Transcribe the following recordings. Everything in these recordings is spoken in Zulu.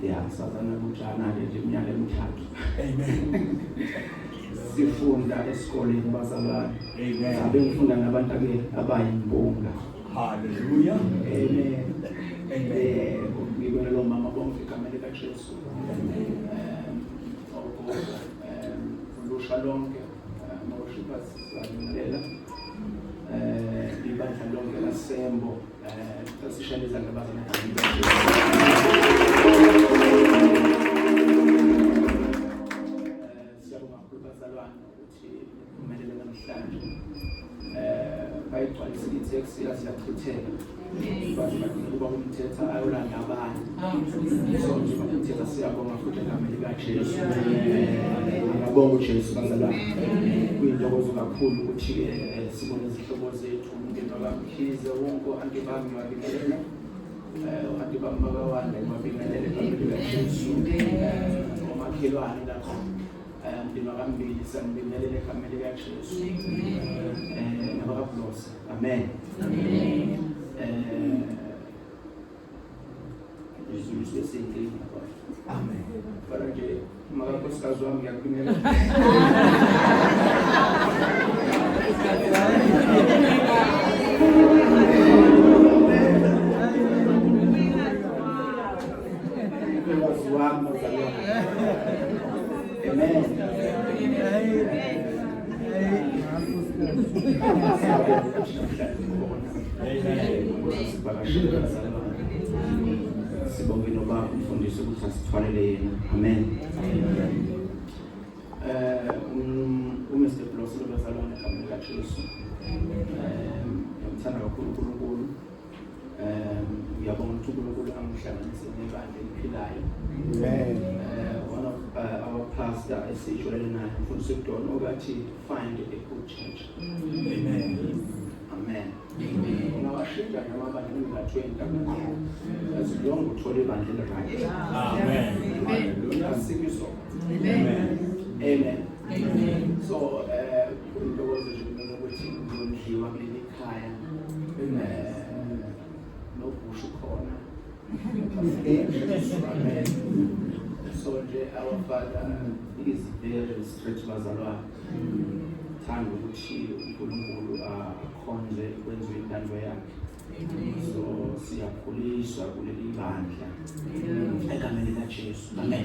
ya sazana kujana-ke nje iminyaka emithathu. Amen. Sifunda esikoleni bazalwane. Amen. Sabe ngifunda nabantu-ke abayimbonga. Hallelujah. Amen. Amen. Ngibona lo mama bonke igama likaJesu. Ulusha lonke ama-worshipers balimlela. Ibandla lonke lasembo sasishaya izandla bazalwane. Siyabonga kakhulu bazalwane ukuthi umelele namhlanje. Bayigcwalisa itheksi yasiyachitheka. Bathi kuba umthetho ayolanda abanye. So nje umthetho siyabonga futhi egameni likaJesu. Ngiyabonga uJesu bazalwane. Kuyintokozo kakhulu ukuthi sibone izihlobo zethu umndeni wabamkhize wonke antibami wabingelela. Antibami bakawanda wabingelela egameni likaJesu. Omakhelwane lapho. Umndeni wakambili sanibingelela egameni likaJesu. NabakaBlosi. Amen. Amen. Izulu sesingile lapha. Amen. Para nje makankosikazi wami ngiyakubingelela. Amen. Sibonge noba umfundisi ukuthi asithwalele yena. Amen. Mr. Blosi lobazalwane egameni likaJesu. Ngiyamthanda kakhulu uNkulunkulu. Ngiyabonga ukuthi uNkulunkulu angihlanganise nebandla eliphilayo. Amen. One of our pastor esijwayele naye umfundisi uDon okathi find a good church. Amen. Amen. Ungawashintsha noma abantu nga-20 as long uthole ibandla eli-right. Amen. Hallelujah. Sibizo. Amen. Amen. Amen. So intokozo nje kumele ukuthi ngondliwa kuleli khaya nobushu khona. Amen. So nje our father is very strict bazalwane. Thanda ukuthi uNkulunkulu akhonze kwenziwe intando yakhe. So siyakhuliswa kuleli bandla egameni likaJesu. Amen.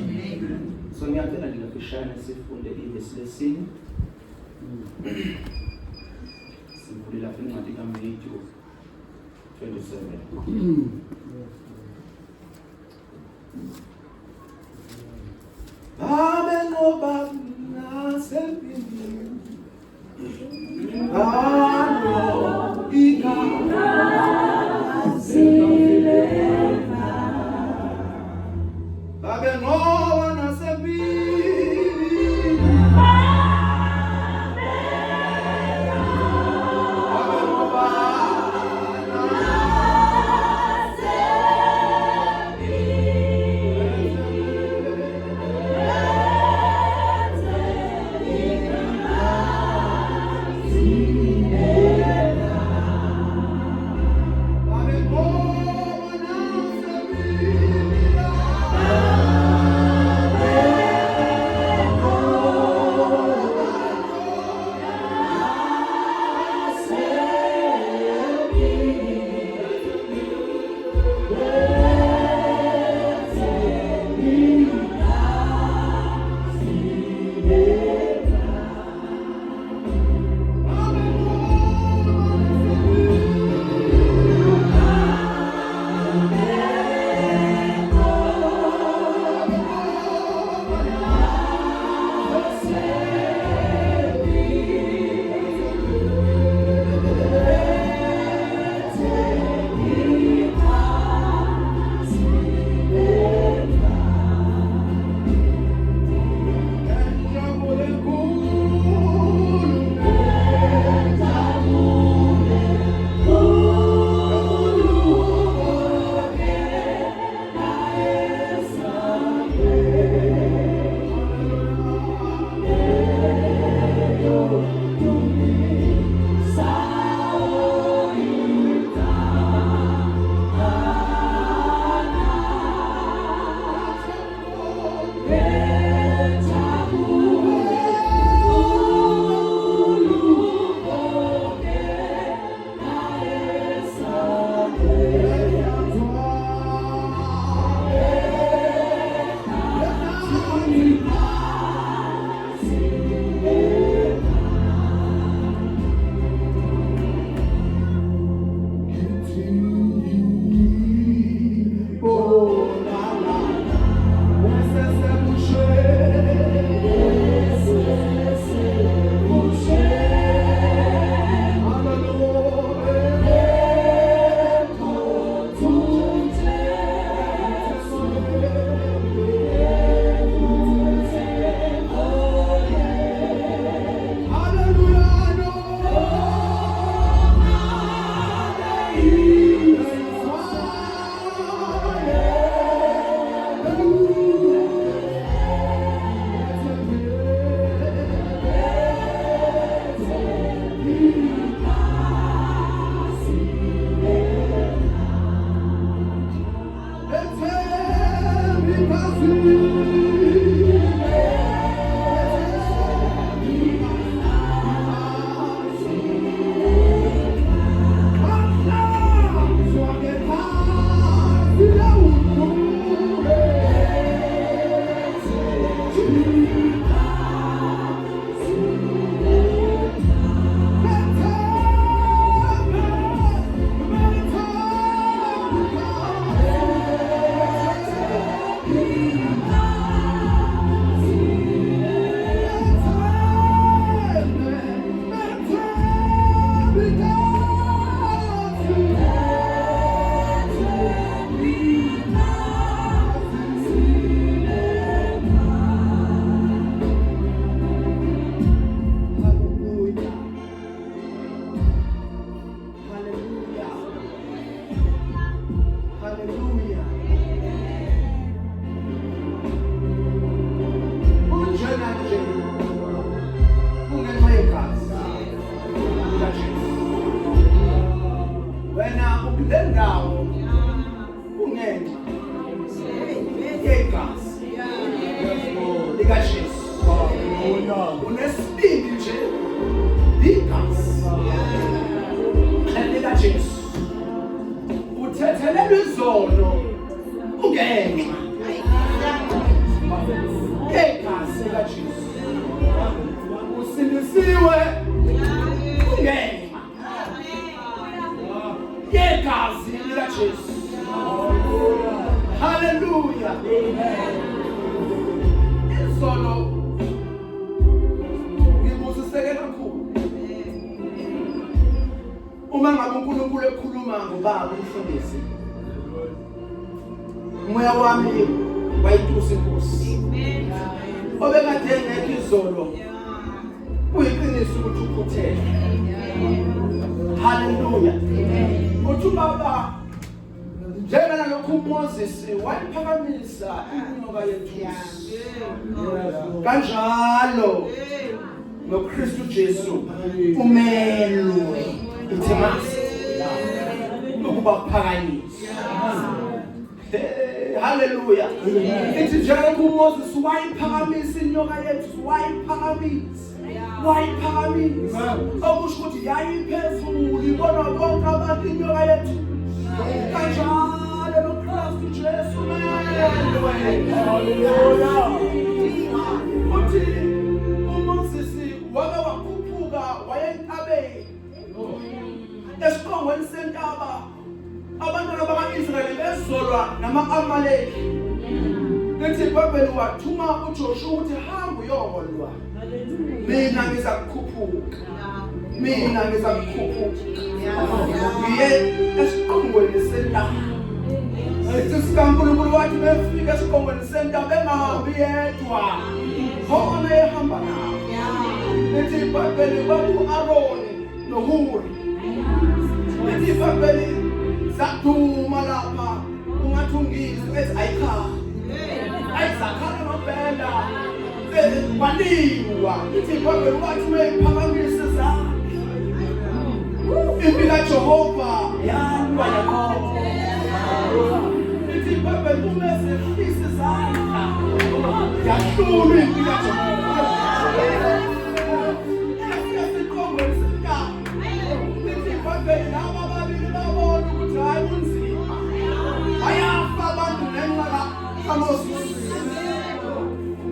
So ngiyacela nje ngafishane sifunde ivesi lesine. Sivule lapha encwadi kaMathewu 27. Babe ngoba nasempini. Alo ikazilena. Babe ngoba nasempini. Babe ngoba nasempini. Uma ngabe uNkulunkulu ekhuluma ngobaba umfundisi. Moya wami wayitusa inkosi. Obekade ngekho izolo. Uyiqiniso ukuthi ukhuthele. Hallelujah. Uthi baba njengoba lokhu uMoses wayiphakamisa inyoka yethusi. Kanjalo noKristu Jesu umelwe intimacy ukuba phakanyiswa. Hallelujah. Ithi njengoba uMoses wayiphakamisa inyoka yethu wayiphakamisa okusho ukuthi yayiphezulu ibona bonke abantu inyoka yethu. Kanjalo noKristu Jesu umelwe. Hallelujah. Uthi uMoses wake wakhuphuka wayentabeni esiqongweni sentaba abantwana bakaIsrayeli bezolwa nama-Amaleki. Lithi iBhayibheli wathuma uJoshua ukuthi hamba uyolwa. Mina ngizakukhuphuka. Ngiye esiqongweni sentaba. Lithi sikaNkulunkulu wathi befika esiqongweni sentaba bengahambi yedwa. Khona ehamba nawo. Lithi iBhayibheli kwaku-Aroni noHuri. Lithi iBhayibheli zaduma lapha ungathungizwa ethi ayizakhala ngobhenda kwaliwa. Lithi iBhayibheli wathi meyiphakamisa izandla impilo kaJehova yalwa yakho. Lithi iBhayibheli umesehlisa izandla yahlula impilo kaJehova.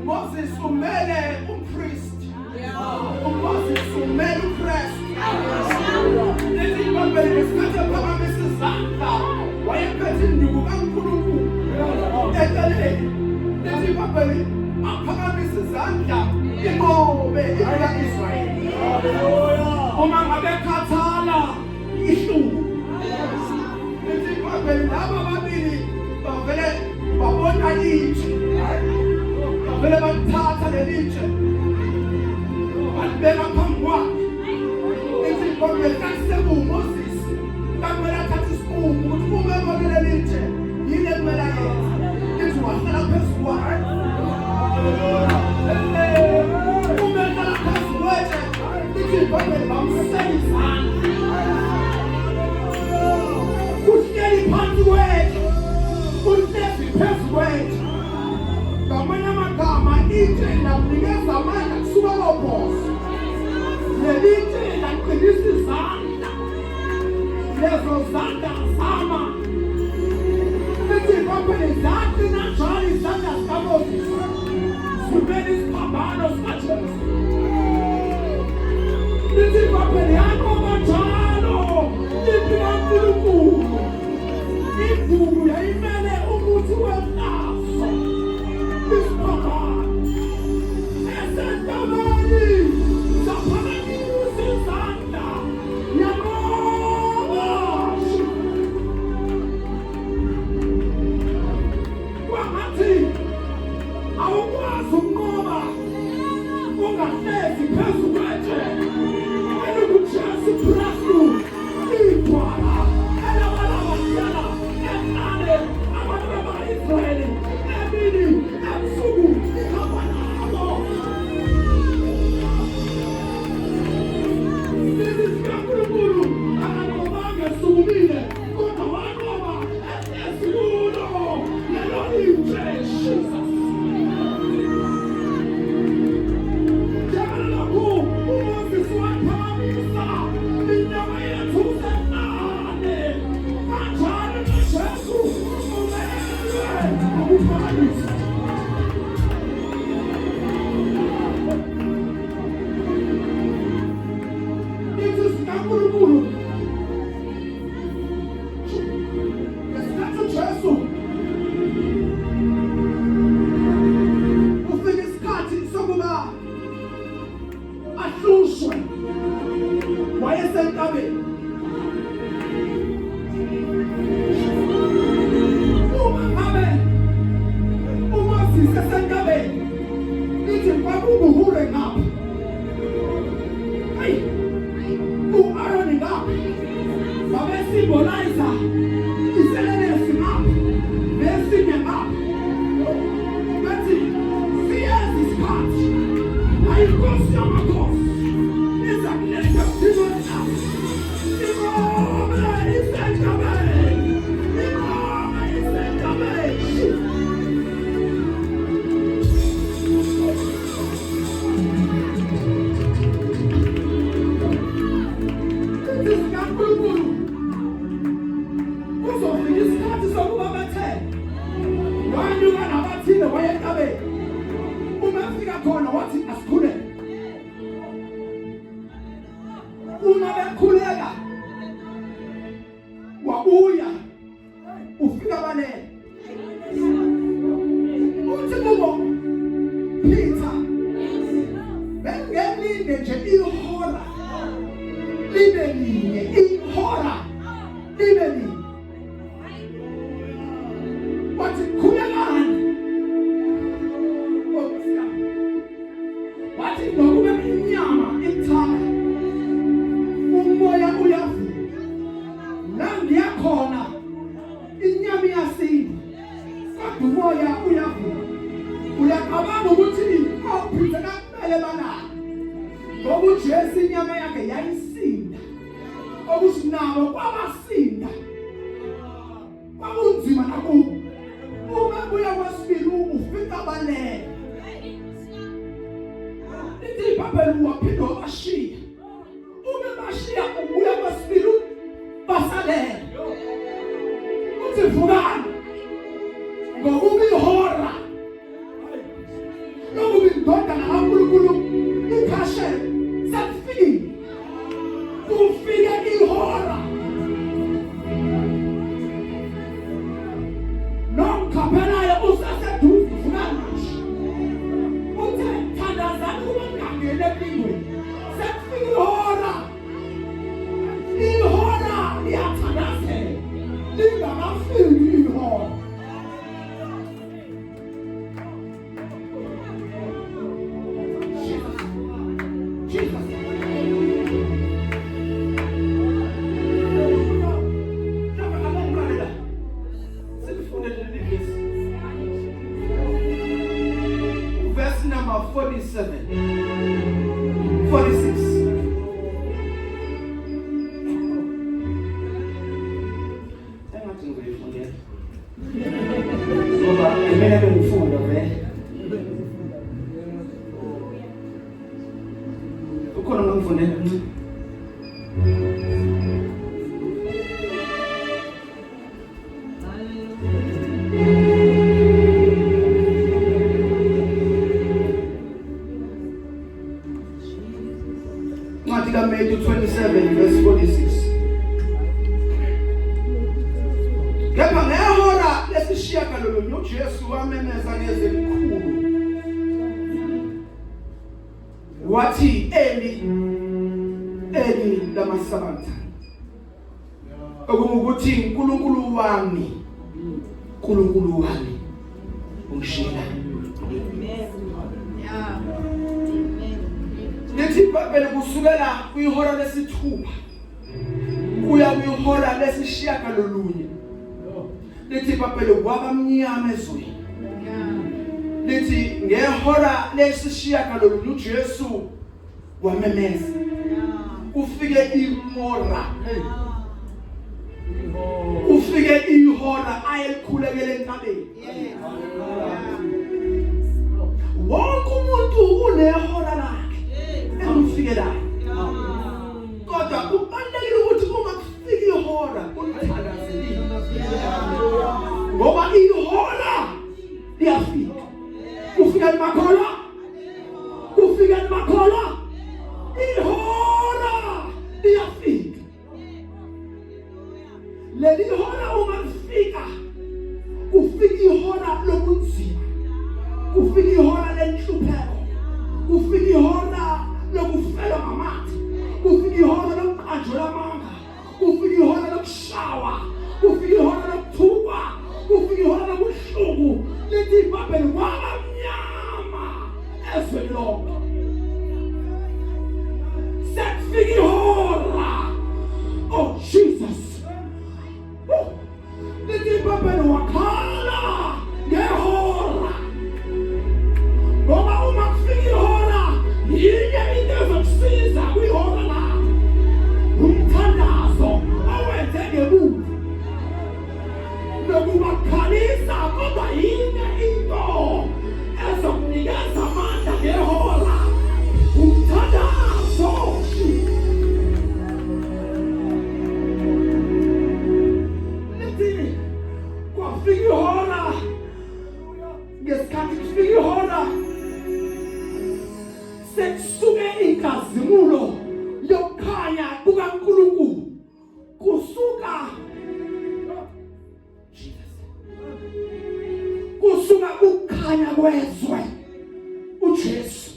Moses umele umpriest. Moses umele uChrist. Lithi iBhayibheli ngesikhathi ephakamisa izandla wayephethe induku kaNkulunkulu eceleni. Lithi iBhayibheli aphakamisa izandla inqobe ikaIsrayeli. Uma ngabe khathala ihluku. Lithi iBhayibheli laba ababili bavele babona itshe. Bavele bathatha lelitshe balibeka phambi kwakhe. Lithi iBhayibheli kakusebuMoses kakumele athathe isikhumbu ukuthi uma ebone lelitshe yini ekumele ayenze. Lithi wahlala phezu kwakhe. Uma ehlala phezu kwetshe lithi iBhayibheli bamsela izandla. Uhleli phansi kwetshe. Uhlezi phezu kwetshe. Lelitshela kunikeza amandla kusuka koBhosa. Lelitshela qinisa izandla. Lezo zandla zama. Lithi baphele zaqina njalo izandla zikaMoses. Zivele isiphambano sikaJesu. Lithi baphele yanqoba njalo impilo kaNkulunkulu. Imvubu yayimele ukuthi wehlazo. Isiphambano. Esentabeni zaphakamisa izandla. Yanqoba. Kwangathi awukwazi ukunqoba ungahlezi phezu kwetshe elokuJesu Kristu igcwala elawalawasela ehlale abantu baka-Israyeli emini ebusuku ihamba nabo. Leli sikaNkulunkulu akanqobanga esukumile kodwa wanqoba esikulo. Lelo liwutshe Jesus. UMoses waphakamisa inyama yethu senane. Kanjalo noJesu umelwe ukuphakamisa. Lithi sikaNkulunkulu ngesikhathi uJesu ufika isikhathi sokuba ahlushwe wayesentabeni. Uma ngabe uMoses esentabeni lithi kwakubuhure ngapha, hayi u-Aroni ngapha babesimboliza iselelesi ngapha nesinye ngapha. Bethi siyeza isikhathi ayinkosi yamakhosi iza kuletha uDimoni lapha. Ingoma isentabeni. Ingoma isentabeni. Lithi sikaNkulunkulu kuzofika isikhathi sokuba bethe wanyuka nabathile waya entabeni. Uma efika khona wathi asikhuleke. Uma bekhuleka wabuya ufika balele. Uthi kubo Peter bengelinde nje ihora libe linye. Ihora libe linye. Wathi khulekani. Wathi nokube inyama ithaka umoya uyavuka. La ngiyakhona inyama iyasinda kodwa umoya uyavuka. Uyacabanga ukuthi ophithe kakumele banalo ngoba uJesu inyama yakhe yayisinda. Okuthi nabo kwabasinda kwakunzima nakubo. Uma buya kwesibili ufika balele. Lithi iBhayibheli waphinde wabashiya. Uma bashiya ubuya kwesibili basalele. Uthi vukani ngokuba ihora lokuba indodana kaNkulunkulu ikhashe sekufikile. Kufike ihora nomkhaphelayo usaseduze. Vukani manje. Uthe thandazani ukuba ngingangeni empingweni. Sekufike ihora. Ihora liyathandazela lingakafiki ihora. Jesus. Verse number 47, 46. Engathi ngiyifundela. Ngoba kumele ngifunda vele. fundela ncane. Ncwadi kaMatthew 27 verse 46. Kepha ngehora lesishiyagalolunye uJesu wamemeza ngezwi elikhulu wathi, Eli, Eli lama sabachthani, okungukuthi uNkulunkulu wami, uNkulunkulu wami ungishiyela. Lithi phela kusukela kwihora lesithupha kuya kwihora lesishiyagalolunye, lithi phela kwabamnyama ezweni. Lithi ngehora lesishiyagalolunye uJesu wamemeza. Ufike ihora, ufike ihora ayelikhulekele entabeni. Wonke umuntu unehora lakhe emfikelayo. Kodwa kubalulekile ukuthi uma kufika ihora ulithakazelile. Ngoba ihora liyafika. Ufika emakhola, ufika emakhola, ihora liyafika. Leli hora uma lifika, kufika ihora lobunzima, kufika ihora lenhlupheko, kufika ihora lokufela ngamathe, kufika ihora lokuqanjwa amanga, kufika ihora lokushawa, kufika ihora lokuthukwa, kufika ihora lobuhlungu. Lithi babheli kwabamnyama ezweni lonke. Sekufika ihora, oh Jesus. Lithi babheli wakhala ngehora. Ngoba uma kufika ihora, yinye into ezokusiza kwihora lakho, umthandazo owenze ngemuva. Lokubakhalisa kodwa yinye into ezokunikeza amandla ngehora, umthandazo. Lithi kwafika ihora, ngesikhathi kufika ihora sekusuke inkazimulo yokukhanya kukaNkulunkulu kusuka ukukhanya kwezwe uJesu.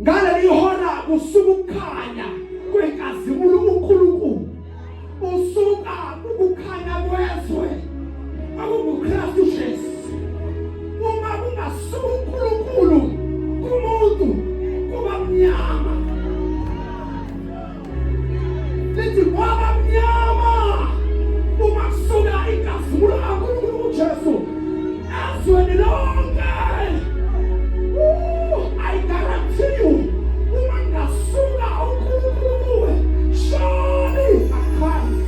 Ngaleli hora kusuka ukukhanya kwenkazimulo uNkulunkulu, usuka ukukhanya kwezwe akuKristu Jesu. Uma kungasuka uNkulunkulu kumuntu kuba mnyama. Lithi kwabamnyama uma kusuka inkazimulo kaNkulunkulu uJesu ezweni lonke. I guarantee you, uma ngasuka uNkulunkulu kuwe, surely akhanya.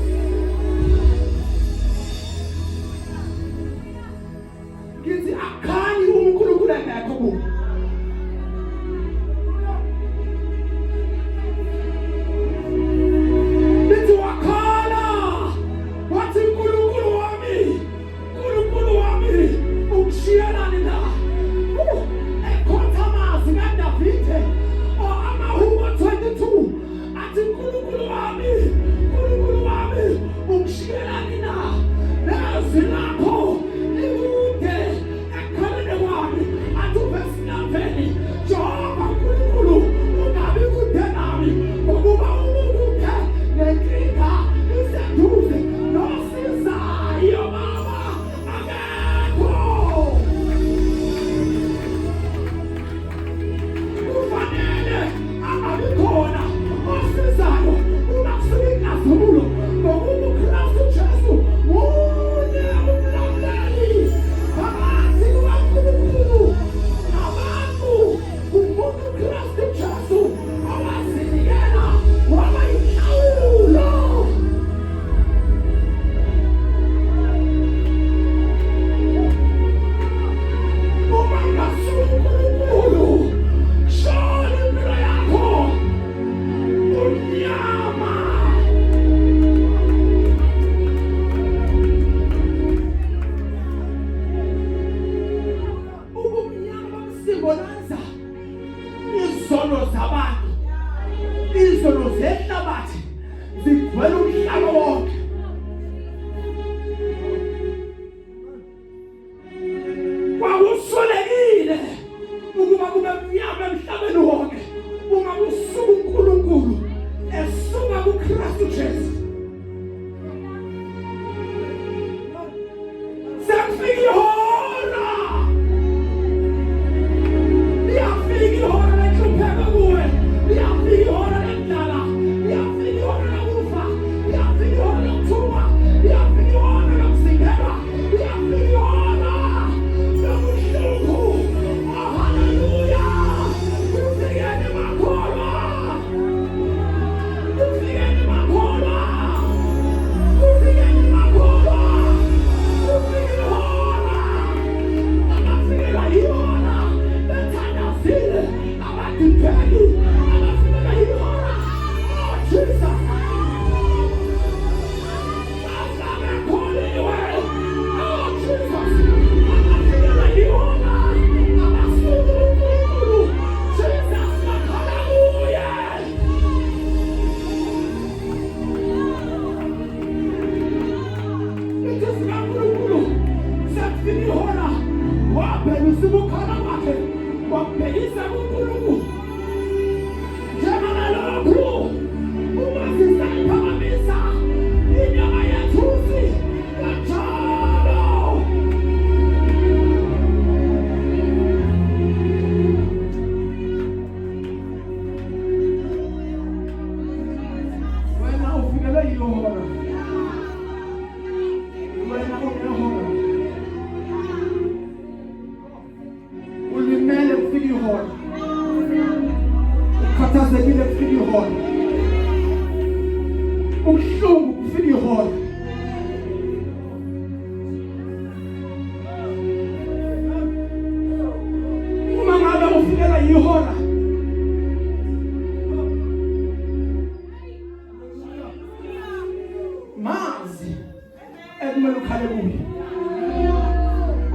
kufika ihora wabhekisa ubukhala bakhe wabhekisa kuNkulunkulu njengalokhu uma sisayiphakamisa inyama yethusi kanjalo wena ufikele ihora ulimele kufika ihora ukhathazekile kufika ihora ubuhlungu kufika ihora uma ngabe ufikela ihora mazi ekumele ukhale kuye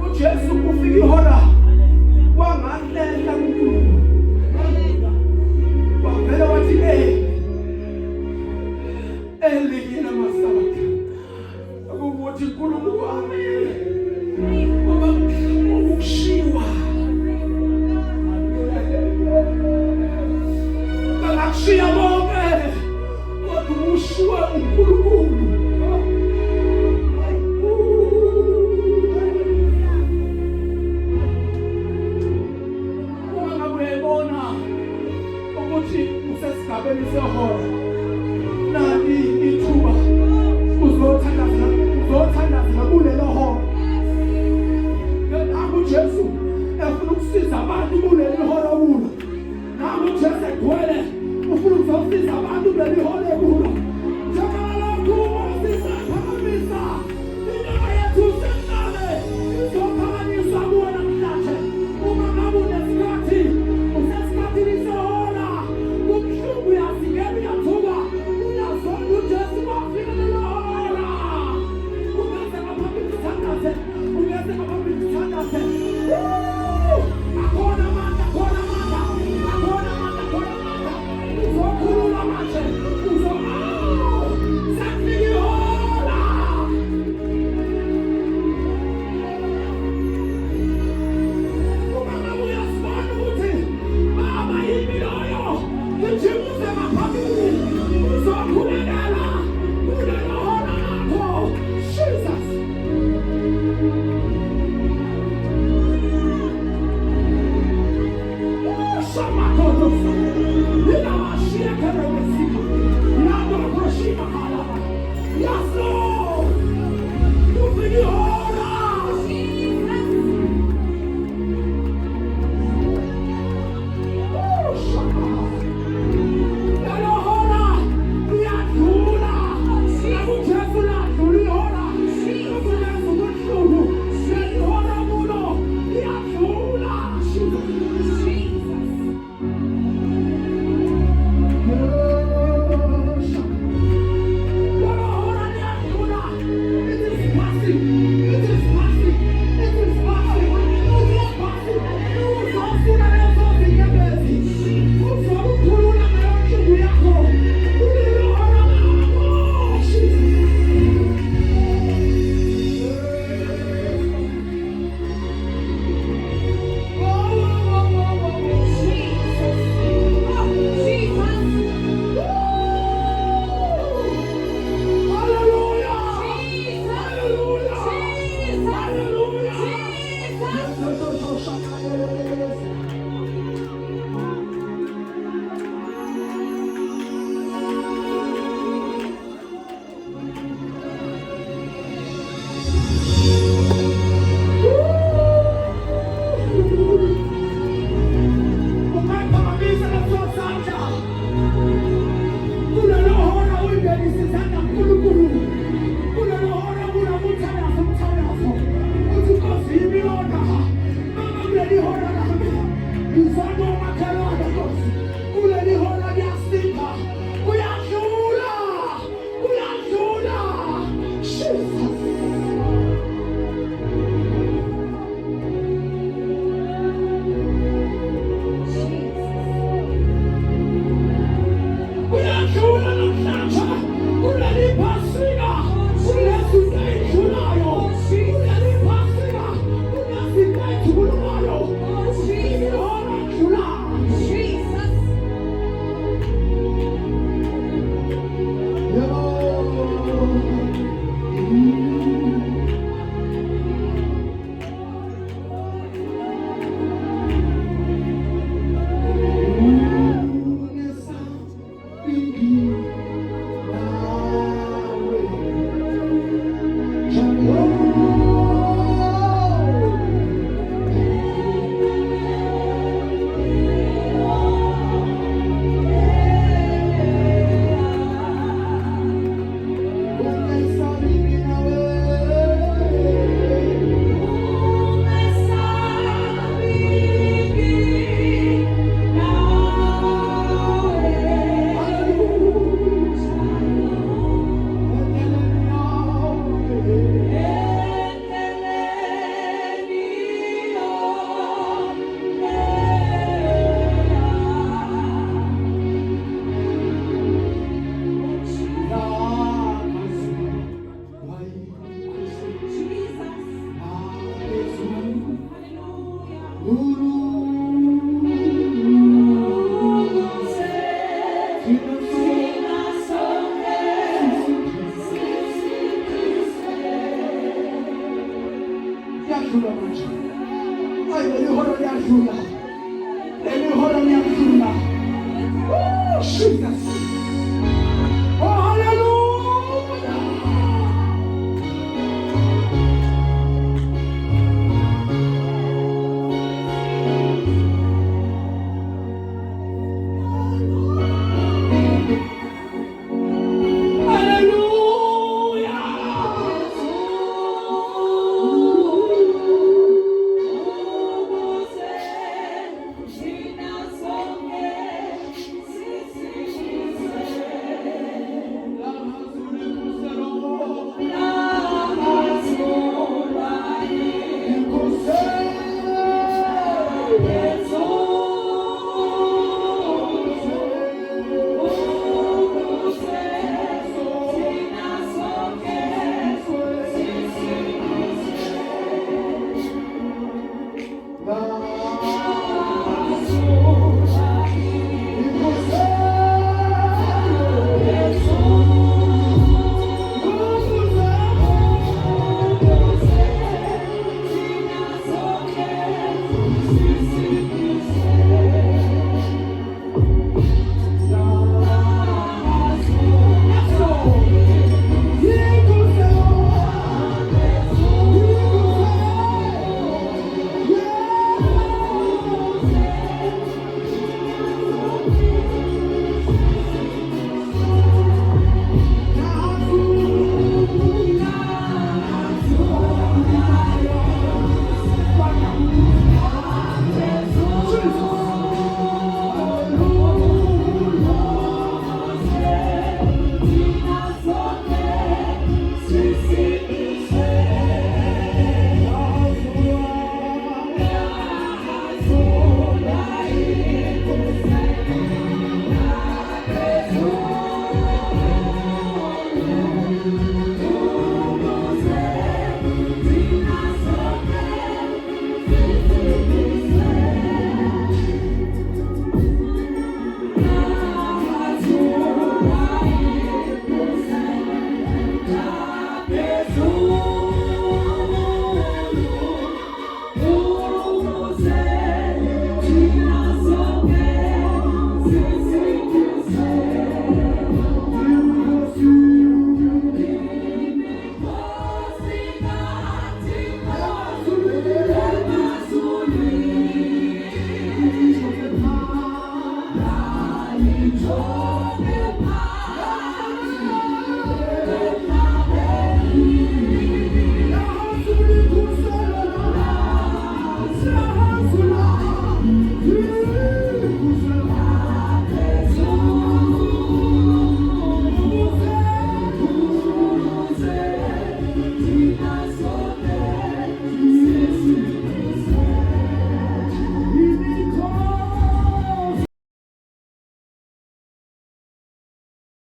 uJesu kufika ihora wangahlela kuNkulunkulu wavele wathi eliyina masabatha ukuthi uNkulunkulu wami ngoba ukushiwa bangakushiya bonke kodwa ushiwa uNkulunkulu lyazula manje. Hayi lehora lyazula. Lehora lyazula. Jesus.